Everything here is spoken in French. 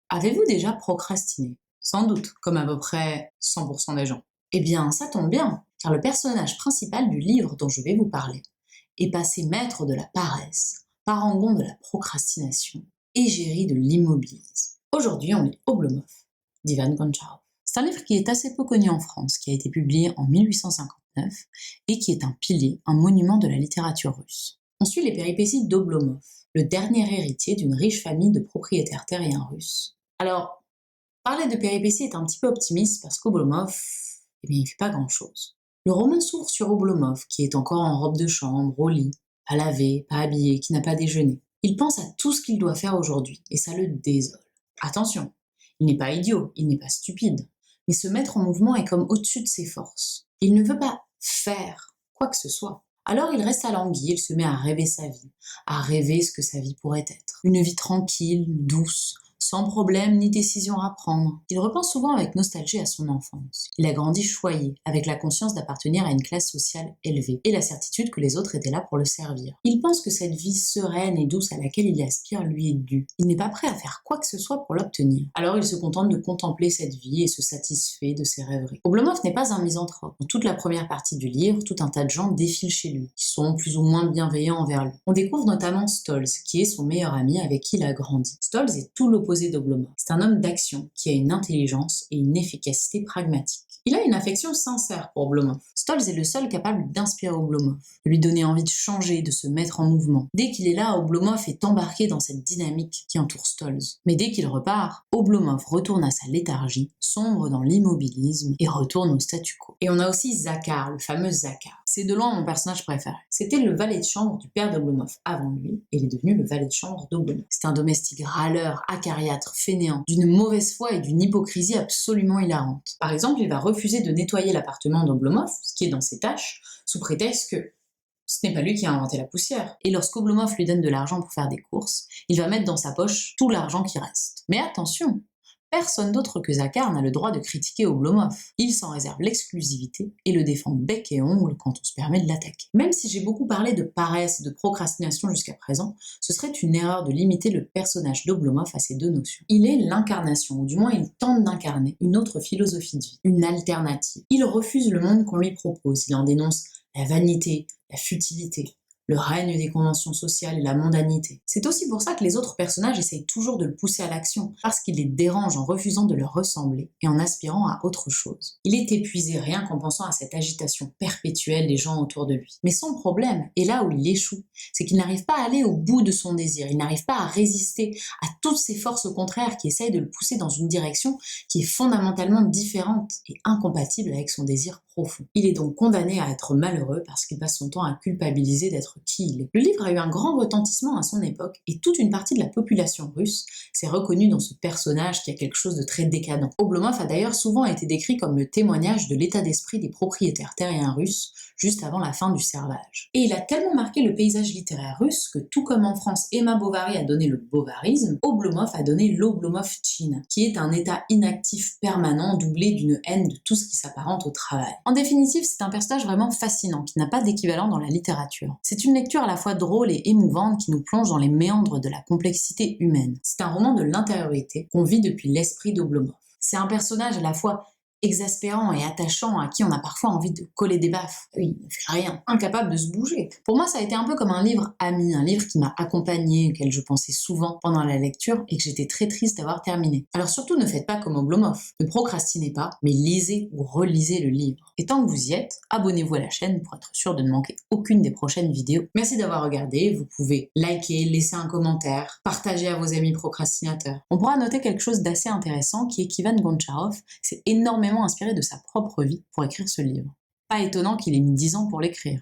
Avez-vous déjà procrastiné? Sans doute, comme à peu près 100% des gens. Eh bien, ça tombe bien, car le personnage principal du livre dont je vais vous parler est passé maître de la paresse, parangon de la procrastination, égérie de l'immobilisme. Aujourd'hui, on lit Oblomov, d'Ivan Goncharov. C'est un livre qui est assez peu connu en France, qui a été publié en 1859 et qui est un pilier, un monument de la littérature russe. On suit les péripéties d'Oblomov, le dernier héritier d'une riche famille de propriétaires terriens russes. Alors, parler de péripéties est un petit peu optimiste parce qu'Oblomov, il ne fait pas grand-chose. Le roman s'ouvre sur Oblomov, qui est encore en robe de chambre, au lit, pas lavé, pas habillé, qui n'a pas déjeuné. Il pense à tout ce qu'il doit faire aujourd'hui, et ça le désole. Attention, il n'est pas idiot, il n'est pas stupide, mais se mettre en mouvement est comme au-dessus de ses forces. Il ne veut pas faire quoi que ce soit. Alors il reste alangui, il se met à rêver sa vie, à rêver ce que sa vie pourrait être. Une vie tranquille, douce, sans problème ni décision à prendre. Il repense souvent avec nostalgie à son enfance. Il a grandi choyé, avec la conscience d'appartenir à une classe sociale élevée, et la certitude que les autres étaient là pour le servir. Il pense que cette vie sereine et douce à laquelle il aspire lui est due. Il n'est pas prêt à faire quoi que ce soit pour l'obtenir. Alors il se contente de contempler cette vie et se satisfait de ses rêveries. Oblomov n'est pas un misanthrope. Dans toute la première partie du livre, tout un tas de gens défilent chez lui, qui sont plus ou moins bienveillants envers lui. On découvre notamment Stolz, qui est son meilleur ami avec qui il a grandi. Stolz est tout l'opposé d'Oblomov. C'est un homme d'action qui a une intelligence et une efficacité pragmatique. Il a une affection sincère pour Oblomov. Stolz est le seul capable d'inspirer Oblomov, de lui donner envie de changer, de se mettre en mouvement. Dès qu'il est là, Oblomov est embarqué dans cette dynamique qui entoure Stolz. Mais dès qu'il repart, Oblomov retourne à sa léthargie, sombre dans l'immobilisme et retourne au statu quo. Et on a aussi Zakhar, le fameux Zakhar. C'est de loin mon personnage préféré. C'était le valet de chambre du père d'Oblomov avant lui, et il est devenu le valet de chambre d'Oblomov. C'est un domestique râleur, acariâtre, fainéant, d'une mauvaise foi et d'une hypocrisie absolument hilarante. Par exemple, il va refuser de nettoyer l'appartement d'Oblomov, ce qui est dans ses tâches, sous prétexte que ce n'est pas lui qui a inventé la poussière. Et lorsqu'Oblomov lui donne de l'argent pour faire des courses, il va mettre dans sa poche tout l'argent qui reste. Mais attention, personne d'autre que Zakhar n'a le droit de critiquer Oblomov. Il s'en réserve l'exclusivité et le défend bec et ongle quand on se permet de l'attaquer. Même si j'ai beaucoup parlé de paresse et de procrastination jusqu'à présent, ce serait une erreur de limiter le personnage d'Oblomov à ces deux notions. Il est l'incarnation, ou du moins il tente d'incarner, une autre philosophie de vie, une alternative. Il refuse le monde qu'on lui propose, il en dénonce la vanité, la futilité, le règne des conventions sociales et la mondanité. C'est aussi pour ça que les autres personnages essayent toujours de le pousser à l'action, parce qu'il les dérange en refusant de leur ressembler et en aspirant à autre chose. Il est épuisé rien qu'en pensant à cette agitation perpétuelle des gens autour de lui. Mais son problème, et là où il échoue, c'est qu'il n'arrive pas à aller au bout de son désir, il n'arrive pas à résister à toutes ces forces contraires qui essayent de le pousser dans une direction qui est fondamentalement différente et incompatible avec son désir profond. Il est donc condamné à être malheureux parce qu'il passe son temps à culpabiliser d'être qui il est. Le livre a eu un grand retentissement à son époque et toute une partie de la population russe s'est reconnue dans ce personnage qui a quelque chose de très décadent. Oblomov a d'ailleurs souvent été décrit comme le témoignage de l'état d'esprit des propriétaires terriens russes juste avant la fin du servage. Et il a tellement marqué le paysage littéraire russe que tout comme en France Emma Bovary a donné le bovarisme, Oblomov a donné l'Oblomovtchine, qui est un état inactif permanent doublé d'une haine de tout ce qui s'apparente au travail. En définitive, c'est un personnage vraiment fascinant qui n'a pas d'équivalent dans la littérature. C'est une lecture à la fois drôle et émouvante qui nous plonge dans les méandres de la complexité humaine. C'est un roman de l'intériorité qu'on vit depuis l'esprit d'Oblomov. C'est un personnage à la fois exaspérant et attachant à qui on a parfois envie de coller des baffes. Oui, il ne fait rien, incapable de se bouger. Pour moi, ça a été un peu comme un livre ami, un livre qui m'a accompagné, auquel je pensais souvent pendant la lecture et que j'étais très triste d'avoir terminé. Alors surtout, ne faites pas comme Oblomov. Ne procrastinez pas, mais lisez ou relisez le livre. Et tant que vous y êtes, abonnez-vous à la chaîne pour être sûr de ne manquer aucune des prochaines vidéos. Merci d'avoir regardé, vous pouvez liker, laisser un commentaire, partager à vos amis procrastinateurs. On pourra noter quelque chose d'assez intéressant qui est qu'Ivan Goncharov s'est énormément inspiré de sa propre vie pour écrire ce livre. Pas étonnant qu'il ait mis 10 ans pour l'écrire.